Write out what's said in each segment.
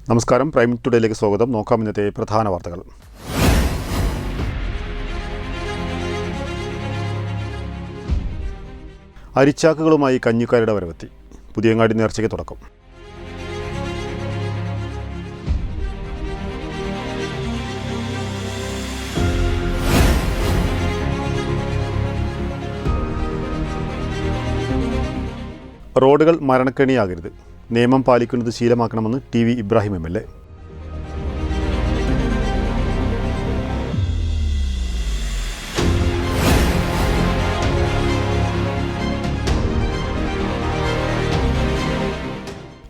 നമസ്കാരം, പ്രൈം ടുഡേയിലേക്ക് സ്വാഗതം. നോക്കാം ഇന്നത്തെ പ്രധാന വാർത്തകൾ. അരിച്ചാക്കുകളുമായി കഞ്ഞിക്കാരുടെ വരവെത്തി. പുതിയങ്ങാടി നേർച്ചയ്ക്ക് തുടക്കം. റോഡുകൾ മരണക്കെണിയാകരുത്, നിയമം പാലിക്കുന്നത് ശീലമാക്കണമെന്ന് TV ഇബ്രാഹിം MLA.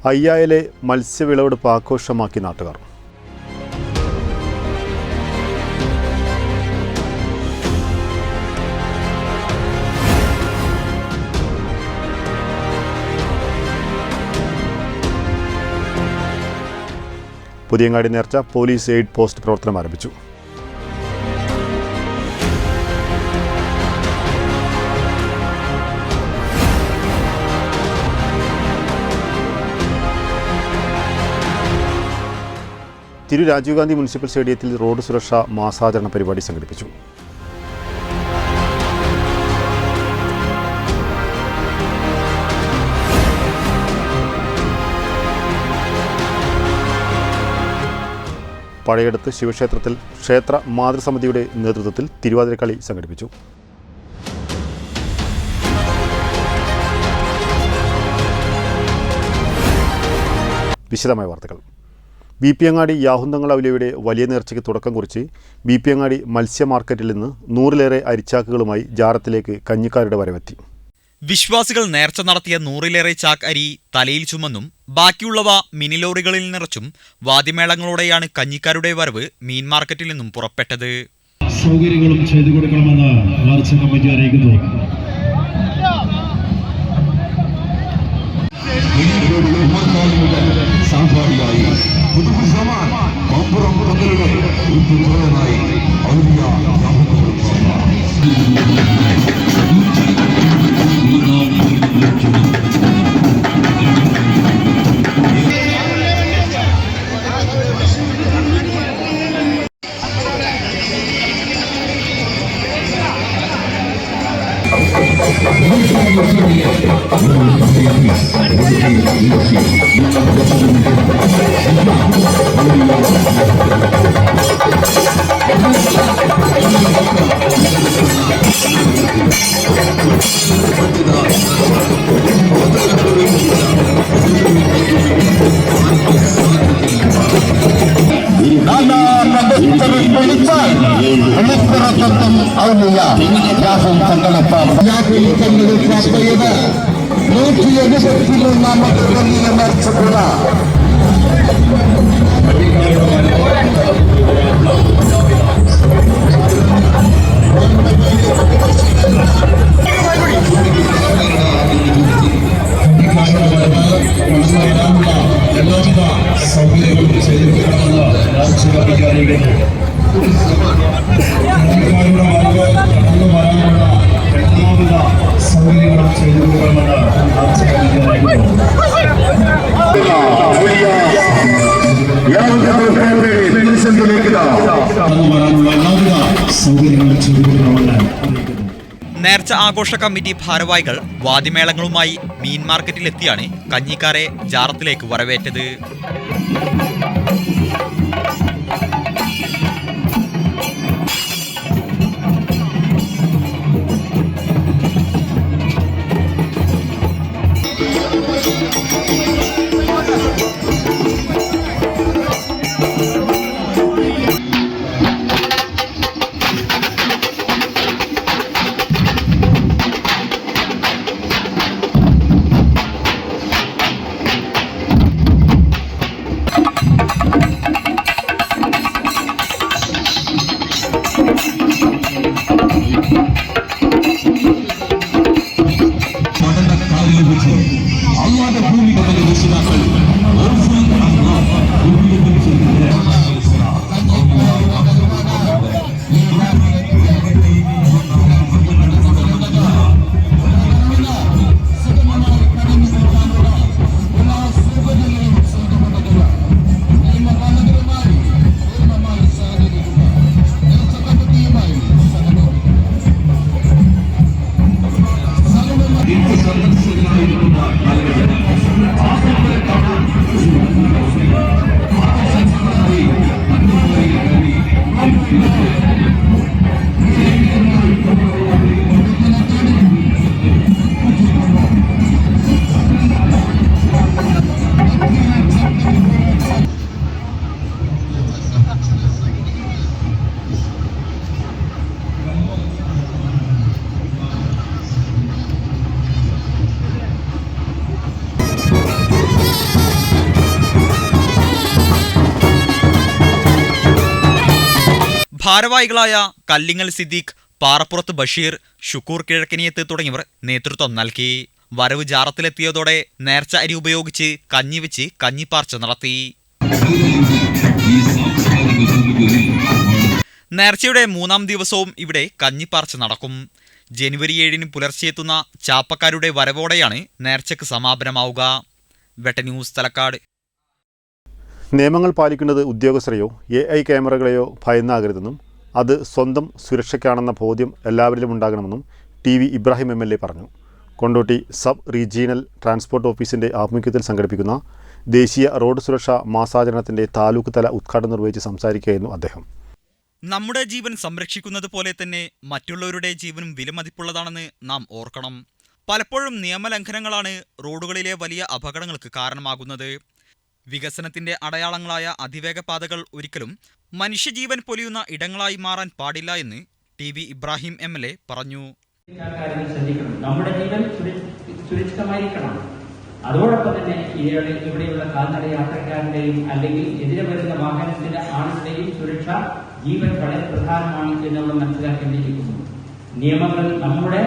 അയ്യായിലെ മത്സ്യവിളവെടുപ്പ് ആഘോഷമാക്കി നാട്ടുകാർ. പുതിയങ്ങാടി നേർച്ച പോലീസ് എയ്ഡ് പോസ്റ്റ് പ്രവർത്തനം ആരംഭിച്ചു. രാജീവ് ഗാന്ധി മുനിസിപ്പൽ സ്റ്റേഡിയത്തിൽ റോഡ് സുരക്ഷാ മാസാചരണ പരിപാടി സംഘടിപ്പിച്ചു. പഴയടത്ത് ശിവക്ഷേത്രത്തിൽ ക്ഷേത്ര മാതൃസമിതിയുടെ നേതൃത്വത്തിൽ തിരുവാതിരക്കളി സംഘടിപ്പിച്ചു. വിശദമായ വാർത്തകൾ. ബിപിയങ്ങാടി യാഹുന്തങ്ങൾ ഔലിയയുടെ വലിയ നേർച്ചയ്ക്ക് തുടക്കം കുറിച്ച് ബിപിയങ്ങാടി മത്സ്യ മാർക്കറ്റിൽ നിന്ന് 100-ലേറെ അരിച്ചാക്കുകളുമായി ജാറത്തിലേക്ക് കഞ്ഞിക്കാരുടെ വരവെത്തി. വിശ്വാസികൾ നേർച്ച നടത്തിയ 100-ലേറെ ചാക്ക് അരി തലയിൽ ചുമന്നും ബാക്കിയുള്ളവ മിനി ലോറികളിൽ നിറച്ചും വാദ്യമേളങ്ങളോടെയാണ് കഞ്ഞിക്കാരുടെ വരവ് മീൻ മാർക്കറ്റിൽ നിന്നും പുറപ്പെട്ടത്. സൗകര്യങ്ങളും ചെയ്തു കൊടുക്കണമെന്ന് നേർച്ച കമ്മിറ്റി അറിയിക്കുന്നു. നേർച്ച ആഘോഷ കമ്മിറ്റി ഭാരവാഹികൾ വാദ്യമേളങ്ങളുമായി മീൻ മാർക്കറ്റിലെത്തിയാണ് കഞ്ഞിക്കാരെ ജാറത്തിലേക്ക് വരവേറ്റത്. ഭാരവാഹികളായ കല്ലിങ്ങൽ സിദ്ദീഖ്, പാറപ്പുറത്ത് ബഷീർ, ഷുക്കൂർ കിഴക്കനിയത്ത് തുടങ്ങിയവർ നേതൃത്വം നൽകി. വരവ് ജാറത്തിലെത്തിയതോടെ നേർച്ച അരി ഉപയോഗിച്ച് കഞ്ഞിവെച്ച് കഞ്ഞിപ്പാർച്ച നടത്തി. നേർച്ചയുടെ 3-ാം ദിവസവും ഇവിടെ കഞ്ഞിപ്പാർച്ച നടക്കും. ജനുവരി 7-ന് പുലർച്ചെയെത്തുന്ന ചാപ്പക്കാരുടെ വരവോടെയാണ് നേർച്ചയ്ക്ക് സമാപനമാവുക. വെട്ടന്യൂസ് തലക്കാട്. നിയമങ്ങൾ പാലിക്കുന്നത് ഉദ്യോഗസ്ഥരെയോ AI ക്യാമറകളെയോ ഭയന്നാകരുതെന്നും അത് സ്വന്തം സുരക്ഷയ്ക്കാണെന്ന ബോധ്യം എല്ലാവരിലും ഉണ്ടാകണമെന്നും TV ഇബ്രാഹിം MLA പറഞ്ഞു. കൊണ്ടോട്ടി സബ് റീജിയണൽ ട്രാൻസ്പോർട്ട് ഓഫീസിൻ്റെ ആഭിമുഖ്യത്തിൽ സംഘടിപ്പിക്കുന്ന ദേശീയ റോഡ് സുരക്ഷാ മാസാചരണത്തിൻ്റെ താലൂക്ക് തല ഉദ്ഘാടനം നിർവഹിച്ച് സംസാരിക്കുകയായിരുന്നു അദ്ദേഹം. നമ്മുടെ ജീവൻ സംരക്ഷിക്കുന്നത് പോലെ തന്നെ മറ്റുള്ളവരുടെ ജീവനും വിലമതിപ്പുള്ളതാണെന്ന് നാം ഓർക്കണം. പലപ്പോഴും നിയമലംഘനങ്ങളാണ് റോഡുകളിലെ വലിയ അപകടങ്ങൾക്ക് കാരണമാകുന്നത്. വികസനത്തിന്റെ അടയാളങ്ങളായ അതിവേഗ പാതകൾ ഒരിക്കലും മനുഷ്യജീവൻ പൊലിയുന്ന ഇടങ്ങളായി മാറാൻ പാടില്ല എന്ന് TV ഇബ്രാഹിം MLA പറഞ്ഞു. നമ്മുടെ ജീവൻ സുരക്ഷിതമായിരിക്കണം. അതോടൊപ്പം തന്നെ ഇവിടെയുള്ള കാൽനട യാത്രക്കാരുടെയും അല്ലെങ്കിൽ എതിരെ വരുന്ന വാഹനത്തിന്റെ ആളുകളുടെയും സുരക്ഷ ജീവൻ വളരെ പ്രധാനമാണ് എന്ന് നമ്മൾ മനസ്സിലാക്കേണ്ടിയിരിക്കുന്നു. നിയമങ്ങൾ നമ്മുടെ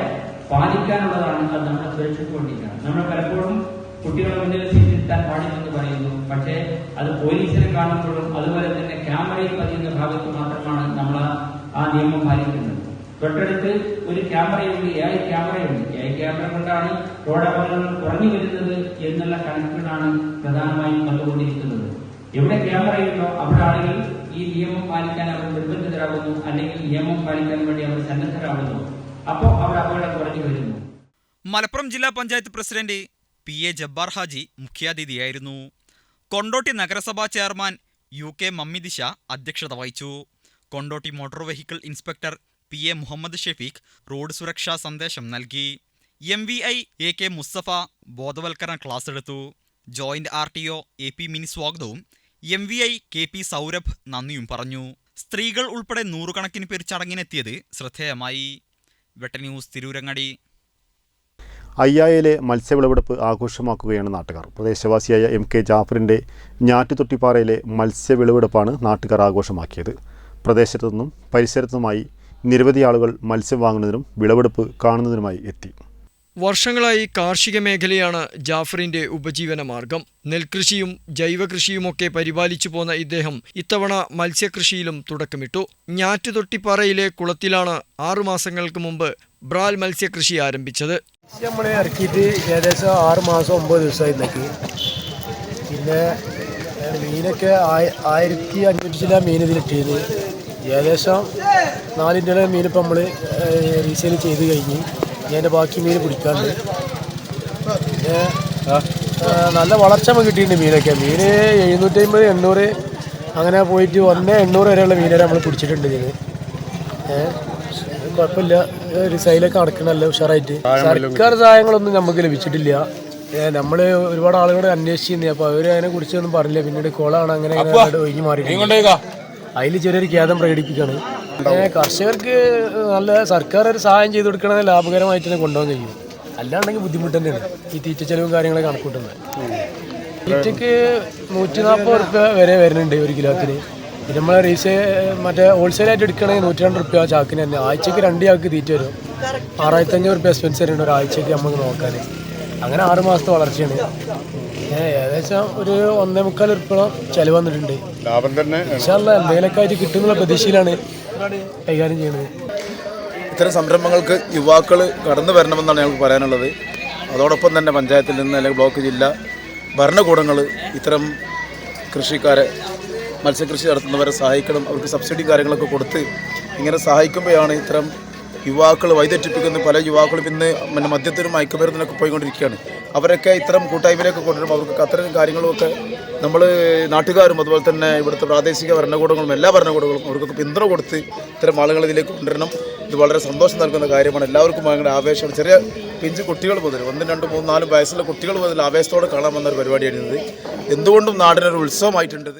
പാലിക്കാനുള്ളതാണ്, അത് നമ്മുടെ സുരക്ഷയ്ക്ക് വേണ്ടിയിട്ടാണ്. നമ്മൾ പലപ്പോഴും കുട്ടികളെ മുന്നിൽ സീറ്റിരുത്താൻ പാടില്ലെന്ന് പറയുന്നു. പക്ഷേ അത് പോലീസിനെ കാണുമ്പോഴും അതുപോലെ തന്നെ ക്യാമറയിൽ പതിയുന്ന ഭാഗത്ത് മാത്രമാണ് നമ്മൾ ആ നിയമം പാലിക്കുന്നത്. തൊട്ടടുത്ത് ഒരു ക്യാമറയുണ്ട്, AI ക്യാമറയുണ്ട്. AI ക്യാമറ കൊണ്ടാണ് റോഡ് അപകടങ്ങൾ കുറഞ്ഞു വരുന്നത് എന്നുള്ള കണക്കുകളാണ് പ്രധാനമായും കണ്ടുകൊണ്ടിരിക്കുന്നത്. എവിടെ ക്യാമറയുണ്ടോ അവിടെ ആളുകൾ ഈ നിയമം പാലിക്കാൻ അവർ നിർബന്ധിതരാകുന്നു, അല്ലെങ്കിൽ നിയമം പാലിക്കാൻ വേണ്ടി അവർ സന്നദ്ധരാകുന്നു. അപ്പോൾ അവിടെ അപകടം കുറഞ്ഞു വരുന്നു. മലപ്പുറം ജില്ലാ പഞ്ചായത്ത് പ്രസിഡന്റ് PA ജബ്ബാർ ഹാജി മുഖ്യാതിഥിയായിരുന്നു. കൊണ്ടോട്ടി നഗരസഭാ ചെയർമാൻ UK മമ്മിദിശ അധ്യക്ഷത വഹിച്ചു. Kondotty motor vehicle inspector PA Muhammad Shefeek road സുരക്ഷാ സന്ദേശം നൽകി. MVI AK മുസ്തഫ ബോധവൽക്കരണ ക്ലാസ് എടുത്തു. ജോയിന്റ് RTO AP മിനി സ്വാഗതവും MVI KP സൗരഭ് നന്ദിയും പറഞ്ഞു. സ്ത്രീകൾ ഉൾപ്പെടെ 100 കണക്കിന് പേർ ചടങ്ങിനെത്തിയത് ശ്രദ്ധേയമായി. വെട്ടന്യൂസ് തിരൂരങ്ങാടി. അയ്യായിലെ മത്സ്യവിളവെടുപ്പ് ആഘോഷമാക്കുകയാണ് നാട്ടുകാർ. പ്രദേശവാസിയായ MK ജാഫറിൻ്റെ ഞാറ്റുതൊട്ടിപ്പാറയിലെ മത്സ്യവിളവെടുപ്പാണ് നാട്ടുകാർ ആഘോഷമാക്കിയത്. പ്രദേശത്തു നിന്നും പരിസരത്തുനിന്നുമായി നിരവധി ആളുകൾ മത്സ്യം വാങ്ങുന്നതിനും വിളവെടുപ്പ് കാണുന്നതിനുമായി എത്തി. വർഷങ്ങളായി കാർഷിക മേഖലയാണ് ജാഫറിന്റെ ഉപജീവന മാർഗം. നെൽകൃഷിയും ജൈവകൃഷിയുമൊക്കെ പരിപാലിച്ചു പോന്ന ഇദ്ദേഹം ഇത്തവണ മത്സ്യകൃഷിയിലും തുടക്കമിട്ടു. ഞാറ്റുതൊട്ടിപ്പാറയിലെ കുളത്തിലാണ് 6 മാസങ്ങൾക്ക് മുമ്പ് ബ്രാൽ മത്സ്യകൃഷി ആരംഭിച്ചത്. നമ്മൾ ഇറക്കിയിട്ട് ഏകദേശം 6 മാസം 9 ദിവസമായി നിൽക്കി. പിന്നെ മീനൊക്കെ 1500 ചില മീൻ ഇതിലിട്ടിരുന്നു. ഏകദേശം 4 മീൻ ഇപ്പം നമ്മൾ റീസെയിൽ ചെയ്ത് കഴിഞ്ഞ് ഞാൻ ബാക്കി മീൻ പിടിക്കാണ്ട്. പിന്നെ നല്ല വളർച്ച കിട്ടിയിട്ടുണ്ട് മീനൊക്കെ. മീൻ 750 800 അങ്ങനെ പോയിട്ട് 1,800 വരെയുള്ള മീൻ വരെ നമ്മൾ പിടിച്ചിട്ടുണ്ട്. ഇതിന് കുഴപ്പമില്ല, റിസൈലൊക്കെ നടക്കണം നല്ല ഉഷാറായിട്ട്. സർക്കാർ സഹായങ്ങളൊന്നും നമുക്ക് ലഭിച്ചിട്ടില്ല. നമ്മൾ ഒരുപാട് ആളുകളോട് അന്വേഷിച്ചിരുന്നു. അപ്പോൾ അവർ അതിനെ കുറിച്ചൊന്നും പറഞ്ഞില്ല. പിന്നീട് കുളമാണ് അങ്ങനെ ഒഴിഞ്ഞു മാറി. അതിൽ ചെറിയൊരു ഖേദം പ്രകടിപ്പിക്കുകയാണ്. കർഷകർക്ക് നല്ല സർക്കാർ ഒരു സഹായം ചെയ്ത് കൊടുക്കണത് ലാഭകരമായിട്ട് തന്നെ കൊണ്ടുപോകാൻ കഴിയും. അല്ലാണ്ടെങ്കിൽ ബുദ്ധിമുട്ട് തന്നെയാണ് ഈ തീറ്റ ചെലവും കാര്യങ്ങളൊക്കെ കണക്കൂട്ടുന്നത്. തീറ്റയ്ക്ക് 140 റുപ്യ വരെ വരുന്നുണ്ട് 1 കിലോത്തിന്. പിന്നെ നമ്മൾ മറ്റേ ഹോൾസെയിലായിട്ട് എടുക്കണമെങ്കിൽ 102 റുപ്യ ചാക്കിന് തന്നെ. ആഴ്ചക്ക് 2 ചാക്ക് തീറ്റ വരും. 6500 റുപ്യ എക്സ്പെൻസ് വരുന്നുണ്ട് ഒരാഴ്ചക്ക് നമുക്ക് നോക്കാൻ. അങ്ങനെ 6 മാസത്തെ വളർച്ചയാണ്. ഏകദേശം ഒരു 1.25 റുപ്യ ചിലവ് വന്നിട്ടുണ്ട്. ലാഭം തന്നെ എന്തെങ്കിലുമൊക്കെ ആയിട്ട് കിട്ടുന്നുള്ള പ്രതീക്ഷയിലാണ് കൈകാര്യം ചെയ്യുന്നത്. ഇത്തരം സംരംഭങ്ങൾക്ക് യുവാക്കൾ കടന്നു വരണമെന്നാണ് ഞങ്ങൾക്ക് പറയാനുള്ളത്. അതോടൊപ്പം തന്നെ പഞ്ചായത്തിൽ നിന്ന് അല്ലെങ്കിൽ ബ്ലോക്ക് ജില്ലാ ഭരണകൂടങ്ങൾ ഇത്തരം കൃഷിക്കാരെ മത്സ്യകൃഷി നടത്തുന്നവരെ സഹായിക്കണം. അവർക്ക് സബ്സിഡി കാര്യങ്ങളൊക്കെ കൊടുത്ത് ഇങ്ങനെ സഹായിക്കുമ്പോഴാണ് ഇത്തരം യുവാക്കൾ വഴിതെറ്റിപ്പിക്കുന്ന പല യുവാക്കളും ഇന്ന് മദ്യത്തിനും മയക്കുമരുന്നിനൊക്കെ പോയിക്കൊണ്ടിരിക്കുകയാണ്. അവരൊക്കെ ഇത്തരം കൂട്ടായ്മയിലേക്ക് കൊണ്ടുവരുമ്പോൾ അവർക്ക് അത്തരം കാര്യങ്ങളുമൊക്കെ നമ്മൾ നാട്ടുകാരും അതുപോലെ തന്നെ ഇവിടുത്തെ പ്രാദേശിക ഭരണകൂടങ്ങളും എല്ലാ ഭരണകൂടങ്ങളും അവർക്കൊക്കെ പിന്തുണ കൊടുത്ത് ഇത്തരം ആളുകൾ ഇതിലേക്ക് കൊണ്ടുവരണം. ഇത് വളരെ സന്തോഷം നൽകുന്ന കാര്യമാണ്. എല്ലാവർക്കും ഭയങ്കര ആവേശം. ചെറിയ പിഞ്ച് കുട്ടികൾ മുതൽ 1, 2, 3, 4 വയസ്സുള്ള കുട്ടികൾ മുതൽ ആവേശത്തോടെ കാണാൻ വന്ന ഒരു പരിപാടിയാണ് ഇത്. എന്തുകൊണ്ടും നാടിനൊരു ഉത്സവമായിട്ടുണ്ട്.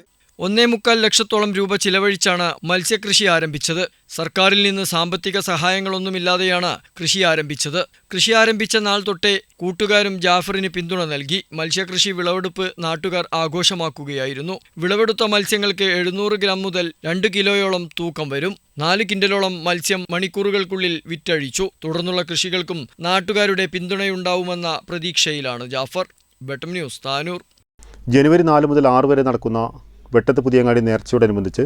1.25 ലക്ഷത്തോളം രൂപ ചിലവഴിച്ചാണ് മത്സ്യകൃഷി ആരംഭിച്ചത്. സർക്കാരിൽ നിന്ന് സാമ്പത്തിക സഹായങ്ങളൊന്നുമില്ലാതെയാണ് കൃഷി ആരംഭിച്ചത്. കൃഷി ആരംഭിച്ച നാൾ തൊട്ടേ കൂട്ടുകാരും ജാഫറിന് പിന്തുണ നൽകി. മത്സ്യകൃഷി വിളവെടുപ്പ് നാട്ടുകാർ ആഘോഷമാക്കുകയായിരുന്നു. വിളവെടുത്ത മത്സ്യങ്ങൾക്ക് 700 ഗ്രാം മുതൽ 2 കിലോയോളം തൂക്കം വരും. 4 കിൻഡലോളം മത്സ്യം മണിക്കൂറുകൾക്കുള്ളിൽ വിറ്റഴിച്ചു. തുടർന്നുള്ള കൃഷികൾക്കും നാട്ടുകാരുടെ പിന്തുണയുണ്ടാവുമെന്ന പ്രതീക്ഷയിലാണ് ജാഫർ. വെട്ടം ന്യൂസ്, താനൂർ. ജനുവരി 4 മുതൽ 6 വരെ നടക്കുന്ന വെട്ടത്ത് പുതിയങ്ങാടി നേർച്ചയോടനുബന്ധിച്ച്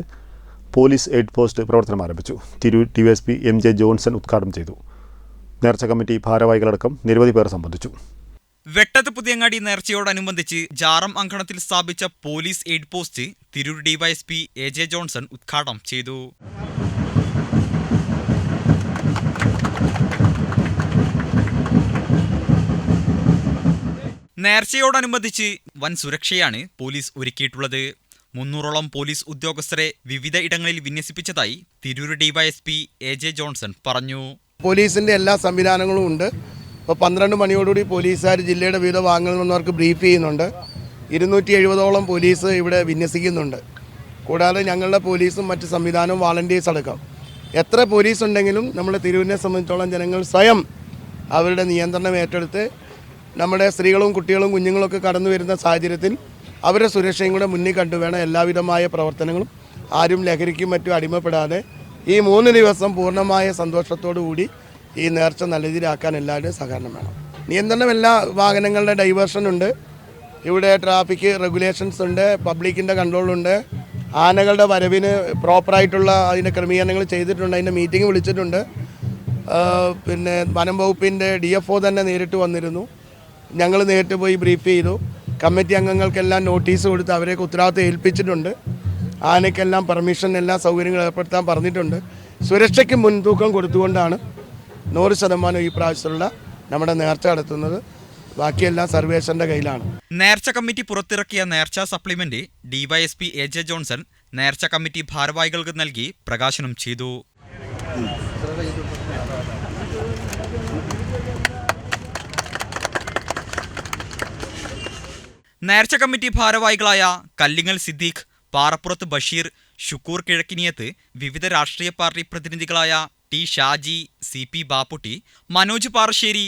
പോലീസ് എയ്ഡ് പോസ്റ്റ് പ്രവർത്തനം ആരംഭിച്ചു. തിരൂർ DYSP MJ ജോൺസൺ ഉദ്ഘാടനം ചെയ്തു. നേർച്ച കമ്മിറ്റി ഭാരവാഹികളടക്കം നിരവധി പേർ സംബന്ധിച്ചു. വെട്ടത്ത് പുതിയങ്ങാടി നേർച്ചയോടനുബന്ധിച്ച് ജാറം അങ്കണത്തിൽ സ്ഥാപിച്ച police aid post Tirur DYSP AJ Johnson ഉദ്ഘാടനം ചെയ്തു. നേർച്ചയോടനുബന്ധിച്ച് വൻ സുരക്ഷയാണ് പോലീസ് ഒരുക്കിയിട്ടുള്ളത്. 300ഓളം പോലീസ് ഉദ്യോഗസ്ഥരെ വിവിധ ഇടങ്ങളിൽ വിന്യസിപ്പിച്ചതായി തിരൂർ DYSP AJ ജോൺസൺ പറഞ്ഞു. പോലീസിൻ്റെ എല്ലാ സംവിധാനങ്ങളും ഉണ്ട്. ഇപ്പോൾ 12 മണിയോടുകൂടി പോലീസുകാർ ജില്ലയുടെ വിവിധ ഭാഗങ്ങളിൽ നിന്നവർക്ക് ബ്രീഫ് ചെയ്യുന്നുണ്ട്. 270ഓളം പോലീസ് ഇവിടെ വിന്യസിക്കുന്നുണ്ട്. കൂടാതെ ഞങ്ങളുടെ പോലീസും മറ്റ് സംവിധാനവും വാളണ്ടിയേഴ്സ് അടക്കം എത്ര പോലീസ് ഉണ്ടെങ്കിലും നമ്മുടെ തിരൂരിനെ സംബന്ധിച്ചോളം ജനങ്ങൾ സ്വയം അവരുടെ നിയന്ത്രണം ഏറ്റെടുത്ത് നമ്മുടെ സ്ത്രീകളും കുട്ടികളും കുഞ്ഞുങ്ങളൊക്കെ കടന്നു വരുന്ന സാഹചര്യത്തിൽ അവരുടെ സുരക്ഷയും കൂടെ മുന്നിൽ കണ്ടുവേണം എല്ലാവിധമായ പ്രവർത്തനങ്ങളും. ആരും ലഹരിക്കും മറ്റും അടിമപ്പെടാതെ ഈ 3 ദിവസം പൂർണ്ണമായ സന്തോഷത്തോടു കൂടി ഈ നേർച്ച നല്ല രീതിയിലാക്കാൻ എല്ലാവരുടെയും സഹകരണം വേണം. നിയന്ത്രണം എല്ലാ വാഹനങ്ങളുടെ ഡൈവേർഷൻ ഉണ്ട്. ഇവിടെ ട്രാഫിക് റെഗുലേഷൻസ് ഉണ്ട്, പബ്ലിക്കിൻ്റെ കൺട്രോളുണ്ട്. ആനകളുടെ വരവിന് പ്രോപ്പറായിട്ടുള്ള അതിൻ്റെ ക്രമീകരണങ്ങൾ ചെയ്തിട്ടുണ്ട്. അതിൻ്റെ മീറ്റിംഗ് വിളിച്ചിട്ടുണ്ട്. പിന്നെ വനം വകുപ്പിൻ്റെ DFO തന്നെ നേരിട്ട് വന്നിരുന്നു. ഞങ്ങൾ നേരിട്ട് പോയി ബ്രീഫ് ചെയ്തു. കമ്മിറ്റി അംഗങ്ങൾക്കെല്ലാം നോട്ടീസ് കൊടുത്ത് അവരെയൊക്കെ ഉത്തരവാദിത്തം ഏൽപ്പിച്ചിട്ടുണ്ട്. ആനയ്ക്കെല്ലാം പെർമിഷൻ എല്ലാ സൗകര്യങ്ങളും ഏർപ്പെടുത്താൻ പറഞ്ഞിട്ടുണ്ട്. സുരക്ഷയ്ക്ക് മുൻതൂക്കം കൊടുത്തുകൊണ്ടാണ് 100% ഈ പ്രാവശ്യമുള്ള നമ്മുടെ നേർച്ച നടത്തുന്നത്. ബാക്കിയെല്ലാം സർവേശ്വരൻ്റെ കയ്യിലാണ്. നേർച്ച കമ്മിറ്റി പുറത്തിറക്കിയ നേർച്ച സപ്ലിമെന്റ് DYSP AJ ജോൺസൺ നേർച്ച കമ്മിറ്റി ഭാരവാഹികൾക്ക് നൽകി പ്രകാശനം ചെയ്തു. നേർച്ച കമ്മിറ്റി ഭാരവാഹികളായ കല്ലിങ്ങൽ സിദ്ദീഖ്, പാറപ്പുറത്ത് ബഷീർ, ഷുക്കൂർ കിഴക്കിനിയത്ത്, വിവിധ രാഷ്ട്രീയ പാർട്ടി പ്രതിനിധികളായ T Shaji, CP Bapputty, Manoj Parassery,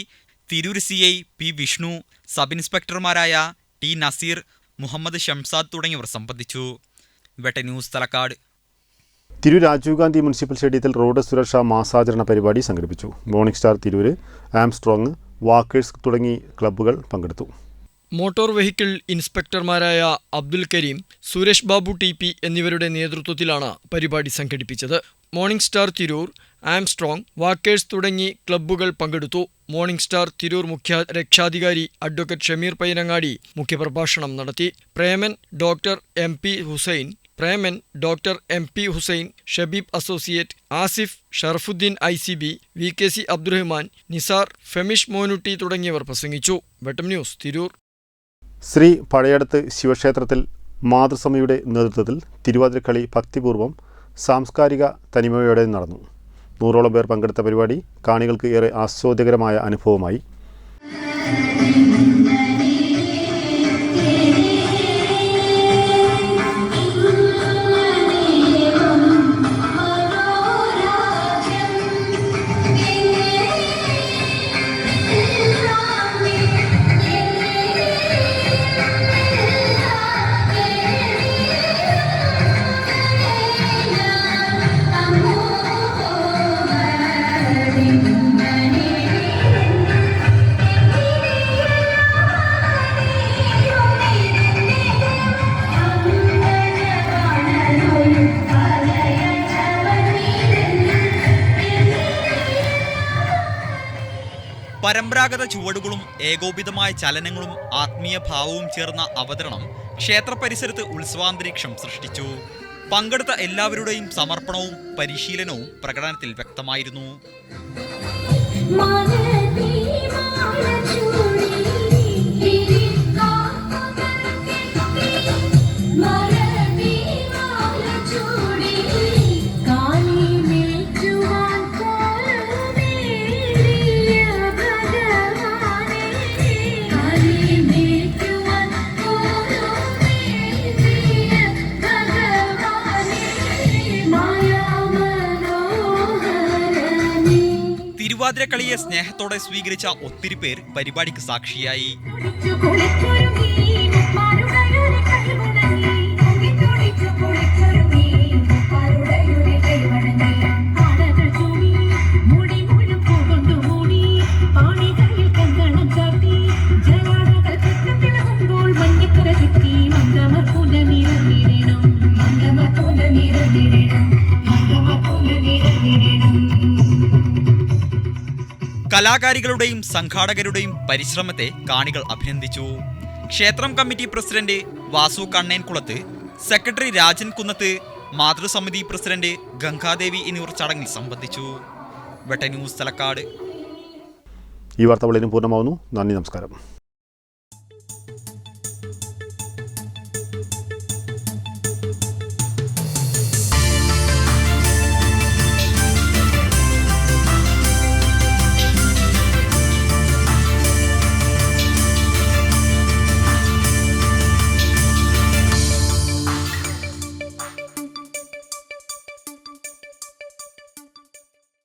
Tirur CI P Vishnu, sub ഇൻസ്പെക്ടർമാരായ T നസീർ, മുഹമ്മദ് ഷംസാദ് തുടങ്ങിയവർ സംബന്ധിച്ചു. വെട്ട ന്യൂസ്, തലക്കാട്. തിരൂർ രാജീവ് ഗാന്ധി മുനിസിപ്പൽ സ്റ്റേഡിയത്തിൽ റോഡ് സുരക്ഷാ മാസാചരണ പരിപാടി സംഘടിപ്പിച്ചു. Morning star Tirur, Armstrong, walkers തുടങ്ങി ക്ലബ്ബുകൾ പങ്കെടുത്തു. മോട്ടോർ വെഹിക്കിൾ ഇൻസ്പെക്ടർമാരായ അബ്ദുൽ കരീം, സുരേഷ് ബാബു TP എന്നിവരുടെ നേതൃത്വത്തിലാണ് പരിപാടി സംഘടിപ്പിച്ചത്. Morning star Tirur, Armstrong, walkers തുടങ്ങി ക്ലബ്ബുകൾ പങ്കെടുത്തു. മോർണിംഗ് സ്റ്റാർ തിരൂർ മുഖ്യ രക്ഷാധികാരി അഡ്വക്കേറ്റ് ഷമീർ പൈനങ്ങാടി മുഖ്യപ്രഭാഷണം നടത്തി. Preman doctor MP Hussain, Shabeeb associate, Asif, Sharafuddin ICB, VKC Abdurahman, Nisar, Femish Monutty തുടങ്ങിയവർ പ്രസംഗിച്ചു. വെട്ടം ന്യൂസ്, തിരൂർ. ശ്രീ പഴയടത്ത് ശിവക്ഷേത്രത്തിൽ മാതൃസമിതിയുടെ നേതൃത്വത്തിൽ തിരുവാതിരക്കളി ഭക്തിപൂർവ്വം സാംസ്കാരിക തനിമയോടെ നടന്നു. 100ഓളം പേർ പങ്കെടുത്ത പരിപാടി കാണികൾക്ക് ഏറെ ആസ്വാദ്യകരമായ അനുഭവമായി. പരമ്പരാഗത ചുവടുകളും ഏകോപിതമായ ചലനങ്ങളും ആത്മീയ ഭാവവും ചേർന്ന അവതരണം ക്ഷേത്ര പരിസരത്ത് ഉത്സവാന്തരീക്ഷം സൃഷ്ടിച്ചു. പങ്കെടുത്ത എല്ലാവരുടെയും സമർപ്പണവും പരിശീലനവും പ്രകടനത്തിൽ വ്യക്തമായിരുന്നു. തിരുവാതിരക്കളിയെ സ്നേഹത്തോടെ സ്വീകരിച്ച ഒത്തിരി പേർ പരിപാടിക്ക് സാക്ഷിയായി. കലാകാരികളുടെയും സംഘാടകരുടെയും പരിശ്രമത്തെ കാണികൾ അഭിനന്ദിച്ചു. ക്ഷേത്രം committee president Vasu Kannenkulath, secretary Rajan Kunnath, മാതൃസമിതി പ്രസിഡന്റ് ഗംഗാദേവി എന്നിവർ ചടങ്ങിൽ സംബന്ധിച്ചു. വെട്ട ന്യൂസ് തലക്കാട്. ഈ വാർത്ത വളരെ പൂർണ്ണമാവുന്നു. നന്ദി, നമസ്കാരം.